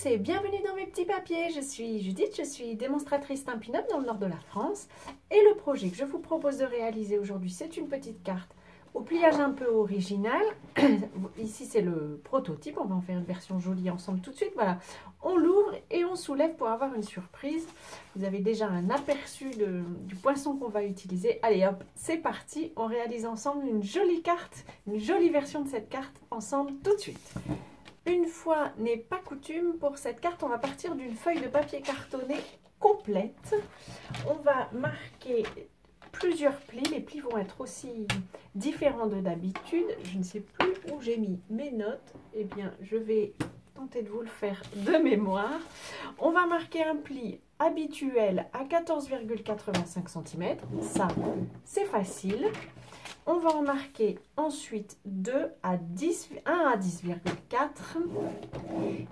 et bienvenue dans mes petits papiers. Je suis Judith, je suis démonstratrice Stampin' Up dans le nord de la France. Et le projet que je vous propose de réaliser aujourd'hui, c'est une petite carte au pliage un peu original. Ici, c'est le prototype. On va en faire une version jolie ensemble tout de suite. Voilà, on l'ouvre et on soulève pour avoir une surprise. Vous avez déjà un aperçu du poinçon qu'on va utiliser. Allez hop, c'est parti. On réalise ensemble une jolie carte, une jolie version de cette carte ensemble tout de suite. Une fois n'est pas coutume, pour cette carte, on va partir d'une feuille de papier cartonné complète. On va marquer plusieurs plis. Les plis vont être aussi différents de d'habitude. Je ne sais plus où j'ai mis mes notes. Eh bien, je vais tenter de vous le faire de mémoire. On va marquer un pli habituel à 14,85 cm. Ça, c'est facile. On va en marquer ensuite 1 à 10,4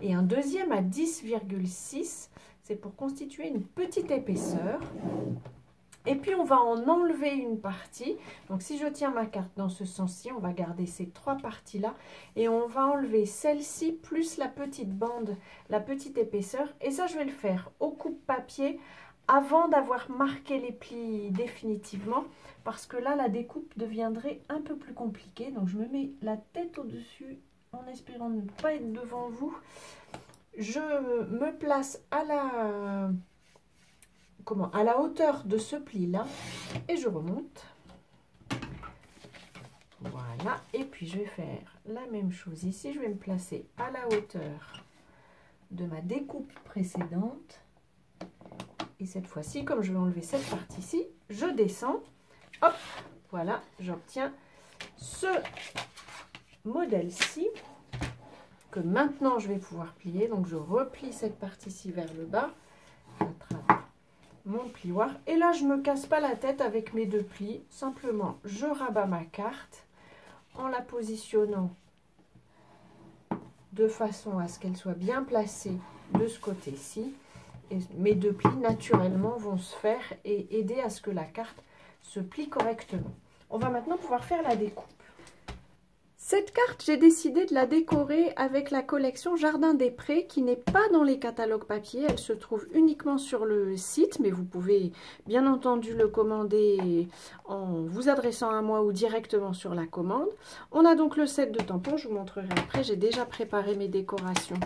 et un deuxième à 10,6. C'est pour constituer une petite épaisseur. Et puis on va en enlever une partie. Donc si je tiens ma carte dans ce sens-ci, on va garder ces trois parties-là. Et on va enlever celle-ci plus la petite bande, la petite épaisseur. Et ça, je vais le faire au coupe-papier avant d'avoir marqué les plis définitivement, parce que là la découpe deviendrait un peu plus compliquée. Donc je me mets la tête au-dessus en espérant ne pas être devant vous. Je me place à la hauteur de ce pli là et je remonte. Voilà, et puis je vais faire la même chose ici. Je vais me placer à la hauteur de ma découpe précédente. Et cette fois-ci, comme je vais enlever cette partie-ci, je descends. Hop, voilà, j'obtiens ce modèle-ci que maintenant je vais pouvoir plier. Donc je replie cette partie-ci vers le bas. J'attrape mon plioir. Et là, je ne me casse pas la tête avec mes deux plis. Simplement, je rabats ma carte en la positionnant de façon à ce qu'elle soit bien placée de ce côté-ci. Et mes deux plis naturellement vont se faire et aider à ce que la carte se plie correctement. On va maintenant pouvoir faire la découpe. Cette carte, j'ai décidé de la décorer avec la collection Jardin des Prés qui n'est pas dans les catalogues papier. Elle se trouve uniquement sur le site, mais vous pouvez bien entendu le commander en vous adressant à moi ou directement sur la commande. On a donc le set de tampons, je vous montrerai après. J'ai déjà préparé mes décorations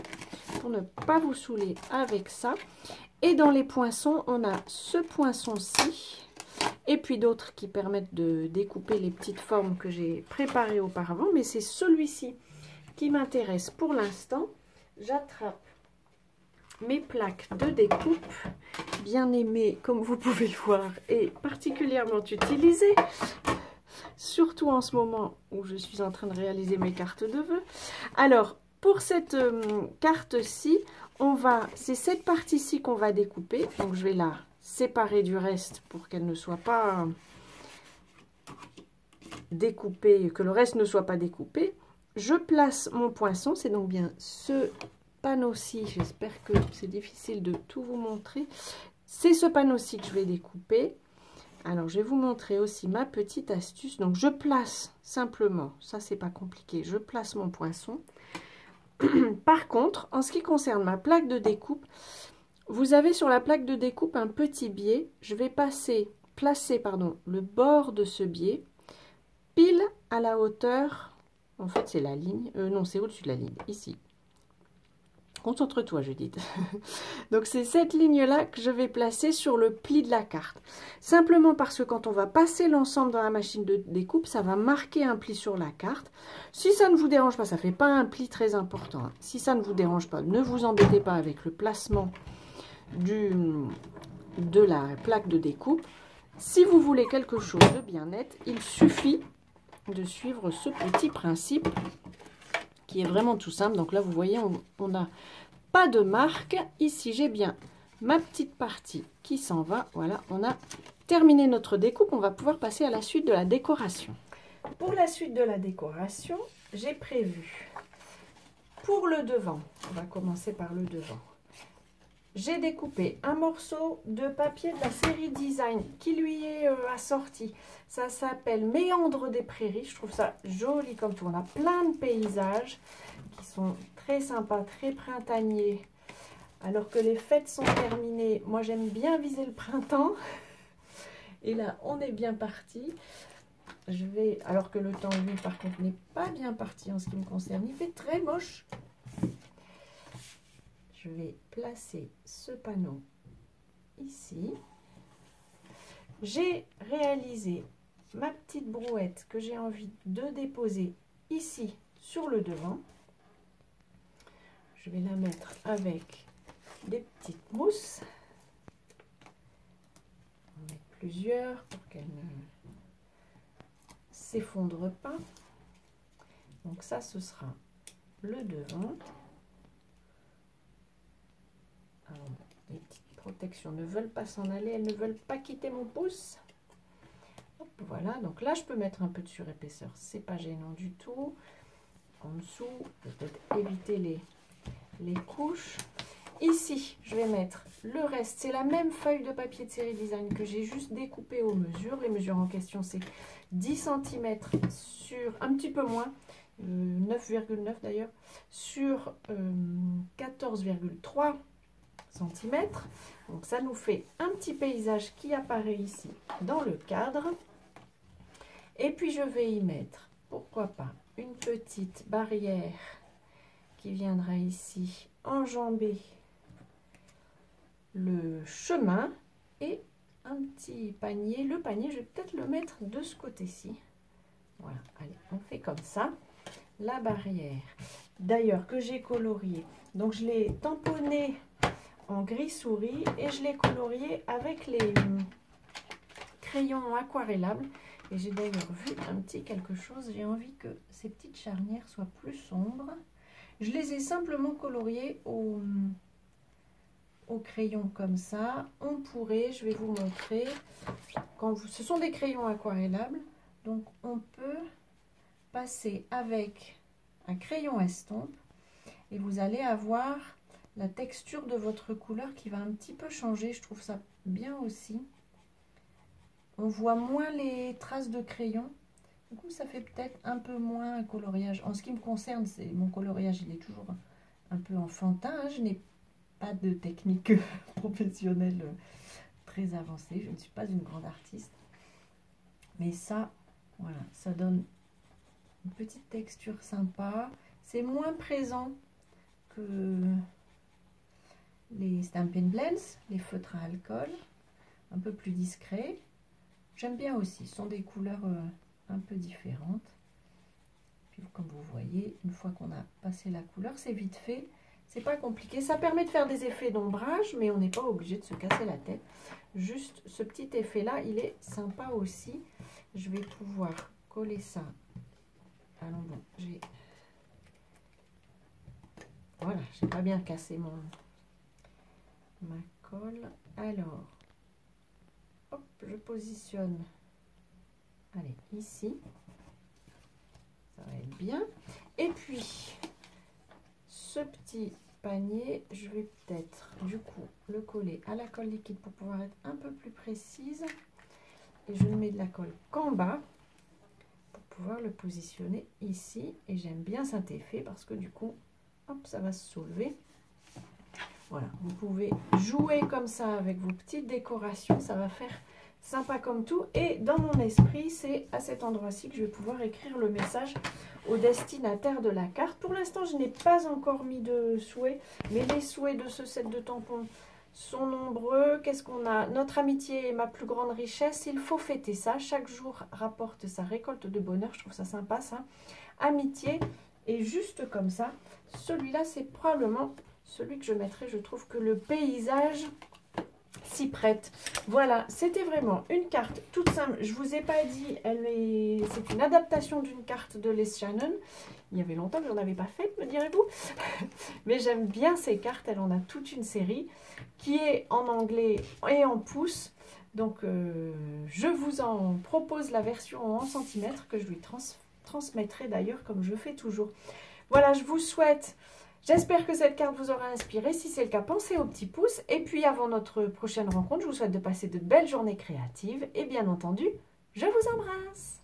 pour ne pas vous saouler avec ça. Et dans les poinçons, on a ce poinçon-ci. Et puis d'autres qui permettent de découper les petites formes que j'ai préparées auparavant. Mais c'est celui-ci qui m'intéresse pour l'instant. J'attrape mes plaques de découpe, bien aimées comme vous pouvez le voir, et particulièrement utilisées. Surtout en ce moment où je suis en train de réaliser mes cartes de vœux. Alors, pour cette carte-ci, c'est cette partie-ci qu'on va découper. Donc je vais la séparer du reste pour qu'elle ne soit pas découpée, que le reste ne soit pas découpé. Je place mon poinçon, c'est donc bien ce panneau-ci, j'espère que c'est difficile de tout vous montrer. C'est ce panneau-ci que je vais découper. Alors je vais vous montrer aussi ma petite astuce. Donc je place simplement, ça c'est pas compliqué, je place mon poinçon. Par contre, en ce qui concerne ma plaque de découpe, vous avez sur la plaque de découpe un petit biais. Je vais placer le bord de ce biais pile à la hauteur. En fait, c'est la ligne. Non, c'est au-dessus de la ligne, ici. Concentre-toi, Judith. Donc, c'est cette ligne-là que je vais placer sur le pli de la carte. Simplement parce que quand on va passer l'ensemble dans la machine de découpe, ça va marquer un pli sur la carte. Si ça ne vous dérange pas, ça ne fait pas un pli très important. Hein. Si ça ne vous dérange pas, ne vous embêtez pas avec le placement de la plaque de découpe. Si vous voulez quelque chose de bien net, il suffit de suivre ce petit principe qui est vraiment tout simple. Donc là, vous voyez, on n'a pas de marque. Ici, j'ai bien ma petite partie qui s'en va. Voilà, on a terminé notre découpe. On va pouvoir passer à la suite de la décoration. Pour la suite de la décoration, j'ai prévu pour le devant, on va commencer par le devant. J'ai découpé un morceau de papier de la série Design qui lui est assorti. Ça s'appelle Méandre des Prairies. Je trouve ça joli comme tout. On a plein de paysages qui sont très sympas, très printaniers. alors que les fêtes sont terminées. Moi, j'aime bien viser le printemps. Et là, on est bien parti. Je vais, alors que le temps, lui, par contre, n'est pas bien parti en ce qui me concerne. Il fait très moche. Je vais placer ce panneau ici. J'ai réalisé ma petite brouette que j'ai envie de déposer ici sur le devant. Je vais la mettre avec des petites mousses. On va mettre plusieurs pour qu'elle ne s'effondre pas. Donc ça, ce sera le devant. Alors, les petites protections ne veulent pas s'en aller, elles ne veulent pas quitter mon pouce. Hop, voilà, donc là je peux mettre un peu de surépaisseur, c'est pas gênant du tout. En dessous, peut-être éviter les couches. Ici, je vais mettre le reste. C'est la même feuille de papier de série design que j'ai juste découpée aux mesures. Les mesures en question, c'est 10 cm sur, un petit peu moins, 9,9 d'ailleurs, sur 14,3 cm. Donc ça nous fait un petit paysage qui apparaît ici dans le cadre. Et puis je vais y mettre, pourquoi pas, une petite barrière qui viendra ici enjamber le chemin et un petit panier. Le panier, je vais peut-être le mettre de ce côté-ci. Voilà, allez, on fait comme ça. La barrière, d'ailleurs, que j'ai coloriée. Donc, je l'ai tamponnée en gris souris et je l'ai coloriée avec les crayons aquarellables. Et j'ai d'ailleurs vu un petit quelque chose. J'ai envie que ces petites charnières soient plus sombres. Je les ai simplement coloriées au crayon comme ça. On pourrait, je vais vous montrer, ce sont des crayons aquarellables, donc on peut passer avec un crayon estompe et vous allez avoir la texture de votre couleur qui va un petit peu changer. Je trouve ça bien aussi. On voit moins les traces de crayon. Du coup, ça fait peut-être un peu moins un coloriage. En ce qui me concerne, mon coloriage, il est toujours un peu enfantin. Hein. Je n'ai pas de technique professionnelle très avancée. Je ne suis pas une grande artiste. Mais ça, voilà, ça donne une petite texture sympa. C'est moins présent que les Stampin' Blends, les feutres à alcool. Un peu plus discret. J'aime bien aussi. Ce sont des couleurs un peu différentes. Puis comme vous voyez, une fois qu'on a passé la couleur, c'est vite fait. C'est pas compliqué. Ça permet de faire des effets d'ombrage, mais on n'est pas obligé de se casser la tête. Juste ce petit effet-là, il est sympa aussi. Je vais pouvoir coller ça. Alors bon, voilà, j'ai pas bien cassé ma colle. Alors, hop, je positionne. Allez, ici. Ça va être bien. Et puis, ce petit panier, je vais peut-être du coup le coller à la colle liquide pour pouvoir être un peu plus précise. Et je ne mets de la colle qu'en bas pour pouvoir le positionner ici. Et j'aime bien cet effet parce que du coup, hop, ça va se soulever. Voilà, vous pouvez jouer comme ça avec vos petites décorations. Ça va faire sympa comme tout. Et dans mon esprit, c'est à cet endroit-ci que je vais pouvoir écrire le message au destinataire de la carte. Pour l'instant, je n'ai pas encore mis de souhaits, mais les souhaits de ce set de tampons sont nombreux. Qu'est-ce qu'on a? Notre amitié est ma plus grande richesse. Il faut fêter ça. Chaque jour rapporte sa récolte de bonheur. Je trouve ça sympa, ça. Amitié. Et juste comme ça, celui-là, c'est probablement celui que je mettrai. Je trouve que le paysage s'y prête. Voilà, c'était vraiment une carte toute simple. Je vous ai pas dit, c'est une adaptation d'une carte de Les Shannon. Il y avait longtemps que j'en avais pas fait, me direz-vous. Mais j'aime bien ces cartes. Elle en a toute une série qui est en anglais et en pouces. Donc, je vous en propose la version en centimètres que je lui transmettrai d'ailleurs comme je fais toujours. Voilà, je vous souhaite... J'espère que cette carte vous aura inspiré. Si c'est le cas, pensez au petit pouce. Et puis, avant notre prochaine rencontre, je vous souhaite de passer de belles journées créatives. Et bien entendu, je vous embrasse.